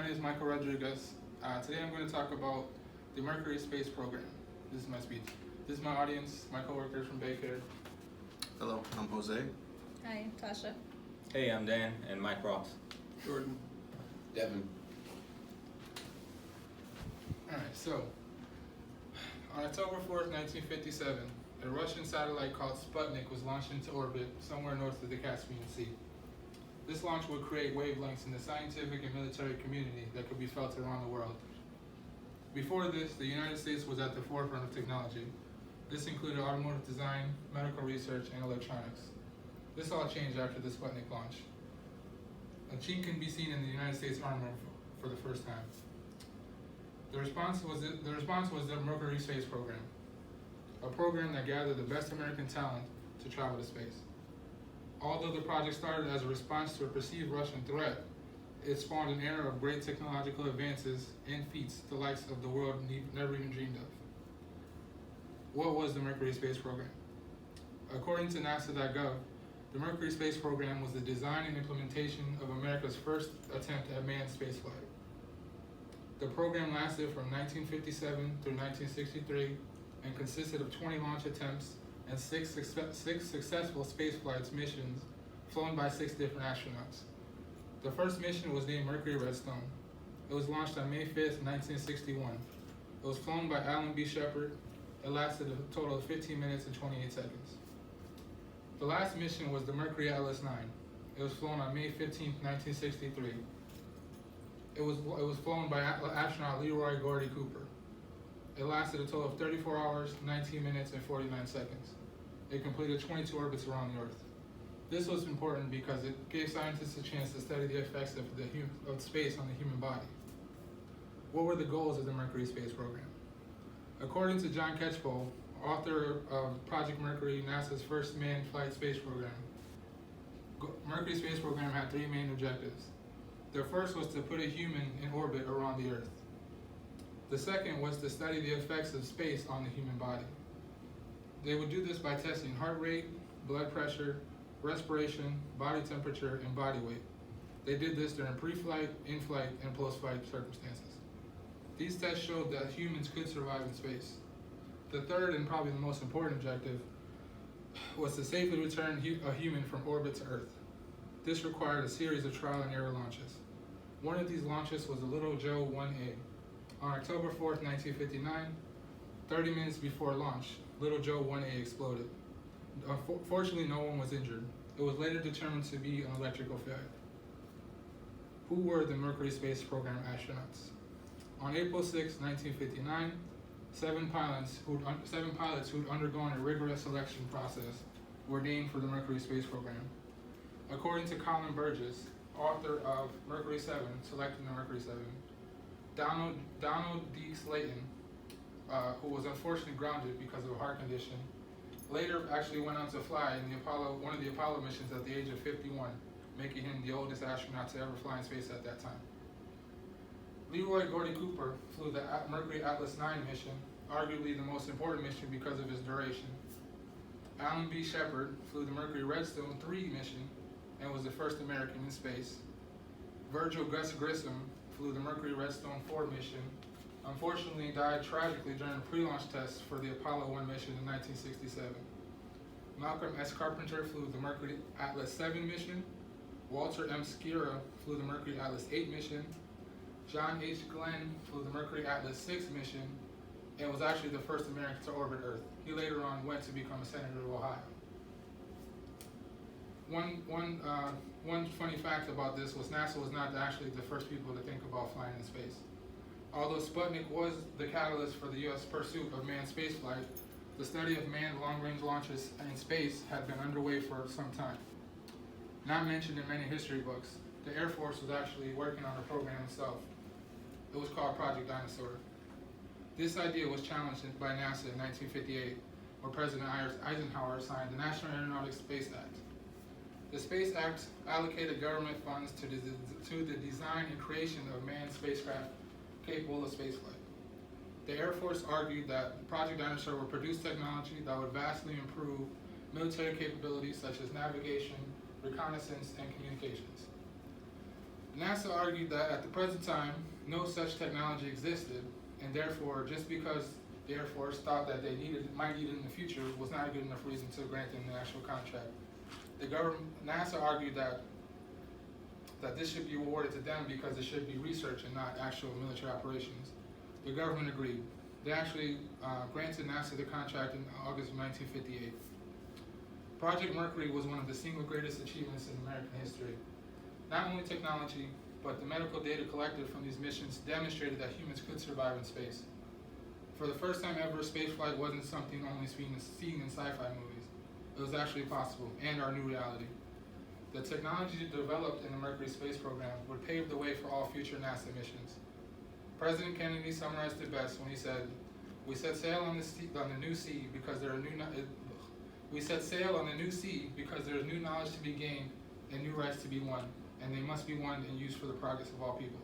name is Michael Rodriguez. Today I'm going to talk about the Mercury space program. This is my speech. This is my audience, my coworkers from Bayfair. Hello, I'm Jose. Hi, Tasha. Hey, I'm Dan, and Mike Ross. Jordan. Devin. Alright, so on October 4th, 1957, a Russian satellite called Sputnik was launched into orbit somewhere north of the Caspian Sea. This launch would create wavelengths in the scientific and military community that could be felt around the world. Before this, the United States was at the forefront of technology. This included automotive design, medical research, and electronics. This all changed after the Sputnik launch. A chink can be seen in the United States armor for the first time. The response was the Mercury space program, a program that gathered the best American talent to travel to space. Although the project started as a response to a perceived Russian threat, it spawned an era of great technological advances and feats the likes of the world never even dreamed of. What was the Mercury space program? According to NASA.gov, the Mercury space program was the design and implementation of America's first attempt at manned spaceflight. The program lasted from 1957 through 1963 and consisted of 20 launch attempts and six successful spaceflights missions flown by 6 different astronauts. The first mission was named Mercury Redstone. It was launched on May 5th, 1961. It was flown by Alan B. Shepard. It lasted a total of 15 minutes and 28 seconds. The last mission was the Mercury Atlas 9. It was flown on May 15th, 1963. It was flown by astronaut Leroy Gordy Cooper. It lasted a total of 34 hours, 19 minutes, and 49 seconds. It completed 22 orbits around the Earth. This was important because it gave scientists a chance to study the effects of space on the human body. What were the goals of the Mercury space program? According to John Ketchpole, author of Project Mercury, NASA's first manned flight space program, Mercury space program had 3 main objectives. The first was to put a human in orbit around the Earth. The second was to study the effects of space on the human body. They would do this by testing heart rate, blood pressure, respiration, body temperature, and body weight. They did this during pre-flight, in-flight, and post-flight circumstances. These tests showed that humans could survive in space. The third, and probably the most important objective, was to safely return a human from orbit to Earth. This required a series of trial and error launches. One of these launches was the Little Joe 1A. On October 4th, 1959, 30 minutes before launch, Little Joe 1A exploded. Fortunately, no one was injured. It was later determined to be an electrical failure. Who were the Mercury space program astronauts? On April 6, 1959, 7 pilots who'd undergone a rigorous selection process were named for the Mercury space program. According to Colin Burgess, author of Mercury 7, Selecting the Mercury 7, Donald D. Slayton, who was unfortunately grounded because of a heart condition, later actually went on to fly in one of the Apollo missions at the age of 51, making him the oldest astronaut to ever fly in space at that time. Leroy Gordy Cooper flew the Mercury Atlas 9 mission, arguably the most important mission because of its duration. Alan B. Shepard flew the Mercury Redstone 3 mission and was the first American in space. Virgil Gus Grissom flew the Mercury Redstone 4 mission, unfortunately died tragically during pre-launch tests for the Apollo 1 mission in 1967. Malcolm S. Carpenter flew the Mercury Atlas 7 mission. Walter M. Skira flew the Mercury Atlas 8 mission. John H. Glenn flew the Mercury Atlas 6 mission and was actually the first American to orbit Earth. He later on went to become a senator of Ohio. One funny fact about this was NASA was not actually the first people to think about flying in space. Although Sputnik was the catalyst for the U.S. pursuit of manned spaceflight, the study of manned long-range launches in space had been underway for some time. Not mentioned in many history books, the Air Force was actually working on the program itself. It was called Project Dinosaur. This idea was challenged by NASA in 1958, where President Eisenhower signed the National Aeronautics Space Act. The Space Act allocated government funds to the design and creation of manned spacecraft capable of spaceflight. The Air Force argued that Project Dinosaur would produce technology that would vastly improve military capabilities such as navigation, reconnaissance, and communications. NASA argued that at the present time, no such technology existed, and therefore, just because the Air Force thought that might need it in the future was not a good enough reason to grant them the actual contract. NASA argued that this should be awarded to them because it should be research and not actual military operations. The government agreed. They actually granted NASA the contract in August of 1958. Project Mercury was one of the single greatest achievements in American history. Not only technology, but the medical data collected from these missions demonstrated that humans could survive in space. For the first time ever, spaceflight wasn't something only seen in sci-fi movies. It was actually possible, and our new reality. The technology developed in the Mercury space program would pave the way for all future NASA missions. President Kennedy summarized it best when he said, "We set sail on the new sea because there are we set sail on the new sea because there is new knowledge to be gained and new rights to be won, and they must be won and used for the progress of all people."